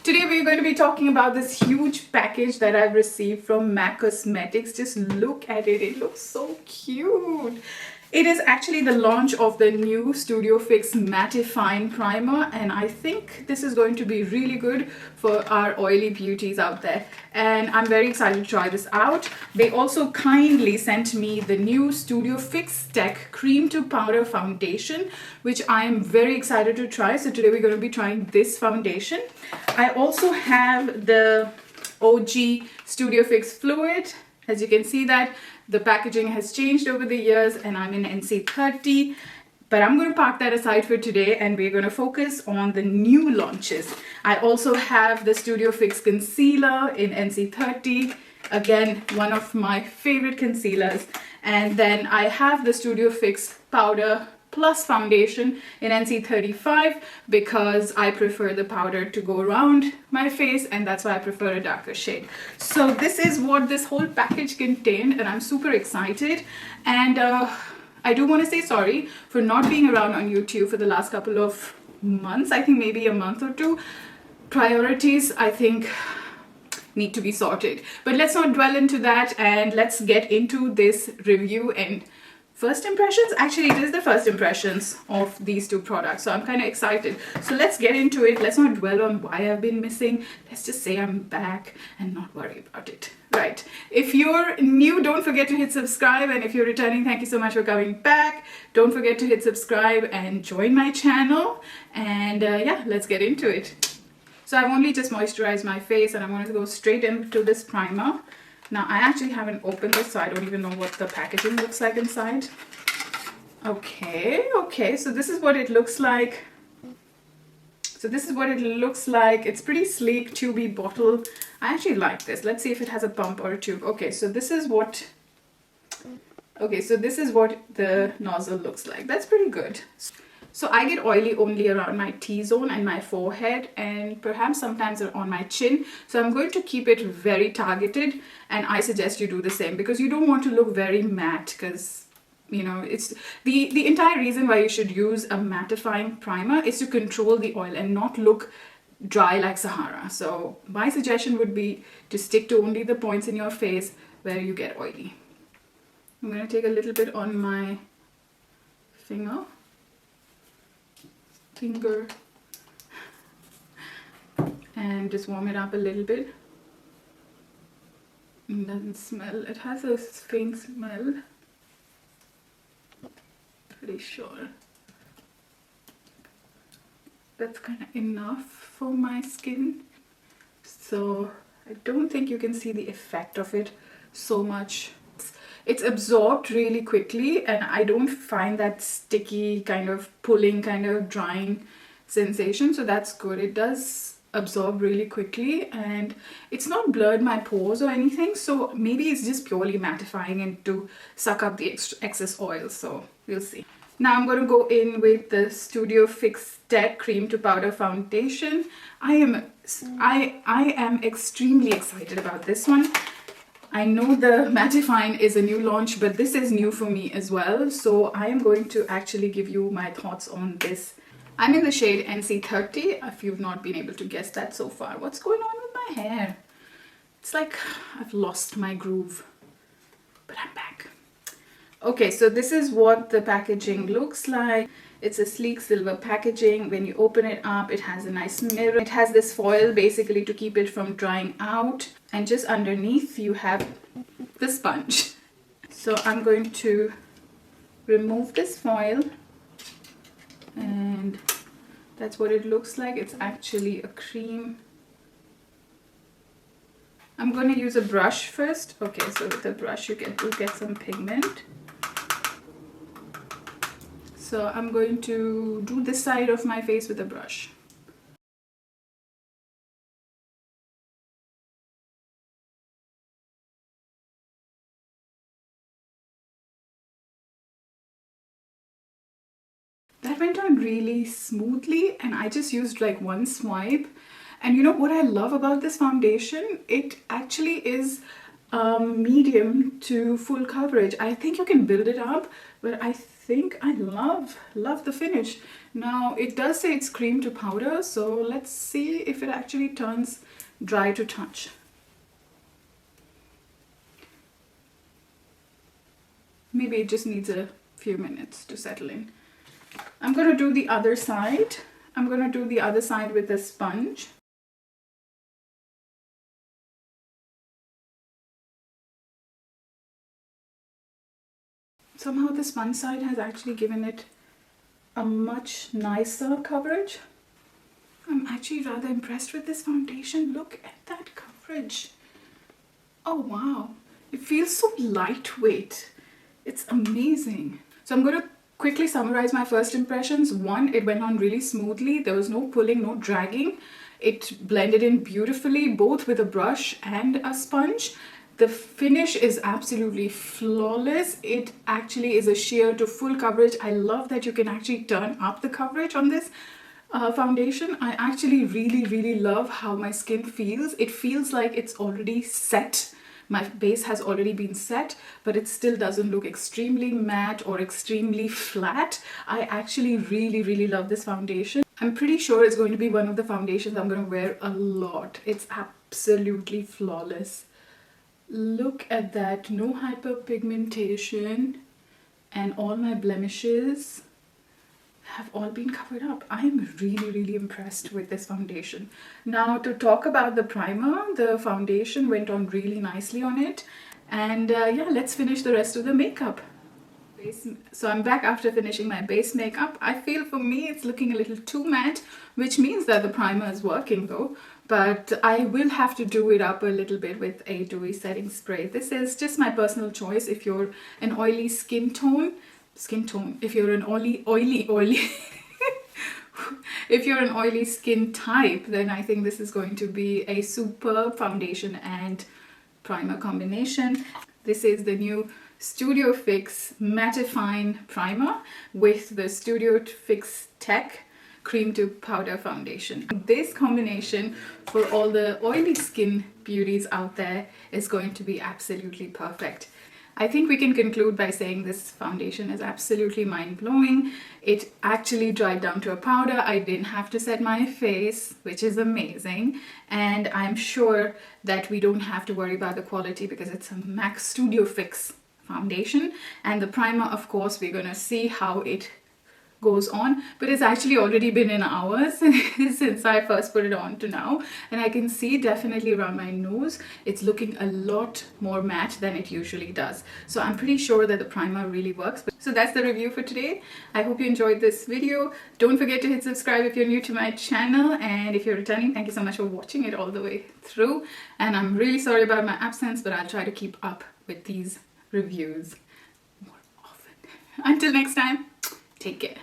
Today we're going to be talking about this huge package that I've received from MAC Cosmetics. Just look at it. It looks so cute. It is actually the launch of the new Studio Fix Mattifying Primer, and I think this is going to be really good for our oily beauties out there. And I'm very excited to try this out. They also kindly sent me the new Studio Fix Tech Cream to Powder Foundation, which I am very excited to try. So today we're going to be trying this foundation. I also have the OG Studio Fix Fluid. As you can see that the packaging has changed over the years and I'm in NC30, but I'm going to park that aside for today and we're going to focus on the new launches. I also have the Studio Fix Concealer in NC30, again one of my favorite concealers, and then I have the Studio Fix Powder Plus Foundation in NC35 because I prefer the powder to go around my face, and that's why I prefer a darker shade. So this is what this whole package contained and I'm super excited. And I do want to say sorry for not being around on YouTube for the last couple of months. I think maybe a month or two. Priorities, I think, need to be sorted. But let's not dwell into that and let's get into this review and first impressions. Actually, it is the first impressions of these two products, so I'm kind of excited. So let's get into it. Let's not dwell on why I've been missing. Let's just say I'm back and not worry about it. Right. If you're new, don't forget to hit subscribe, and if you're returning, thank you so much for coming back. Don't forget to hit subscribe and join my channel. And yeah, let's get into it. So I've only just moisturized my face and I'm going to go straight into this primer. Now, I actually haven't opened this, so I don't even know what the packaging looks like inside. Okay, so this is what it looks like. It's pretty sleek, tubey bottle. I actually like this. Let's see if it has a pump or a tube. Okay, so this is what the nozzle looks like. That's pretty good. So I get oily only around my T-zone and my forehead and perhaps sometimes on my chin. So I'm going to keep it very targeted, and I suggest you do the same because you don't want to look very matte, because you know, it's the entire reason why you should use a mattifying primer is to control the oil and not look dry like Sahara. So my suggestion would be to stick to only the points in your face where you get oily. I'm going to take a little bit on my finger and just warm it up a little bit. It doesn't smell. It has a faint smell. Pretty sure that's kind of enough for my skin. So I don't think you can see the effect of it so much. It's absorbed really quickly and I don't find that sticky kind of pulling, kind of drying sensation, so that's good. It does absorb really quickly and it's not blurred my pores or anything, so maybe it's just purely mattifying and to suck up the excess oil, so we'll see. Now I'm going to go in with the Studio Fix Tech Cream to Powder Foundation. I am extremely excited about this one. I know the Mattifine is a new launch, but this is new for me as well. So I am going to actually give you my thoughts on this. I'm in the shade NC30, if you've not been able to guess that so far. What's going on with my hair? It's like I've lost my groove, but I'm back. Okay, so this is what the packaging looks like. It's a sleek silver packaging. When you open it up, it has a nice mirror. It has this foil basically to keep it from drying out. And just underneath you have the sponge. So I'm going to remove this foil. And that's what it looks like. It's actually a cream. I'm going to use a brush first. Okay, so with the brush you get some pigment. So I'm going to do this side of my face with a brush. That went on really smoothly and I just used like one swipe. And you know what I love about this foundation? It actually is medium to full coverage. I think you can build it up, but I think I love the finish. Now it does say it's cream to powder, so let's see if it actually turns dry to touch. Maybe it just needs a few minutes to settle in. I'm going to do the other side. I'm going to do the other side with a sponge. Somehow the sponge side has actually given it a much nicer coverage. I'm actually rather impressed with this foundation. Look at that coverage. Oh wow, it feels so lightweight. It's amazing. So I'm going to quickly summarize my first impressions. One, it went on really smoothly. There was no pulling, no dragging. It blended in beautifully, both with a brush and a sponge. The finish is absolutely flawless. It actually is a sheer to full coverage. I love that you can actually turn up the coverage on this foundation. I actually really love how my skin feels. It feels like it's already set. My base has already been set, but it still doesn't look extremely matte or extremely flat. I actually really love this foundation. I'm pretty sure it's going to be one of the foundations I'm going to wear a lot. It's absolutely flawless. Look at that, no hyperpigmentation, and all my blemishes have all been covered up. I'm really impressed with this foundation. Now to talk about the primer, the foundation went on really nicely on it, and yeah, let's finish the rest of the makeup. So I'm back after finishing my base makeup. I feel for me it's looking a little too matte, which means that the primer is working though, but I will have to do it up a little bit with a dewy setting spray. This is just my personal choice. If you're an oily skin tone, if you're an oily if you're an oily skin type, then I think this is going to be a superb foundation and primer combination. This is the new Studio Fix Mattifine Primer with the Studio Fix Tech Cream to Powder Foundation. This combination for all the oily skin beauties out there is going to be absolutely perfect. I think we can conclude by saying this foundation is absolutely mind-blowing. It actually dried down to a powder. I didn't have to set my face, which is amazing. And I'm sure that we don't have to worry about the quality because it's a MAC Studio Fix foundation. And the primer, of course, we're going to see how it goes on, but it's actually already been in hours since I first put it on to now, and I can see definitely around my nose it's looking a lot more matte than it usually does. So I'm pretty sure that the primer really works. So that's the review for today. I hope you enjoyed this video. Don't forget to hit subscribe if you're new to my channel, and if you're returning, thank you so much for watching it all the way through. And I'm really sorry about my absence, but I'll try to keep up with these reviews more often. Until next time, take care.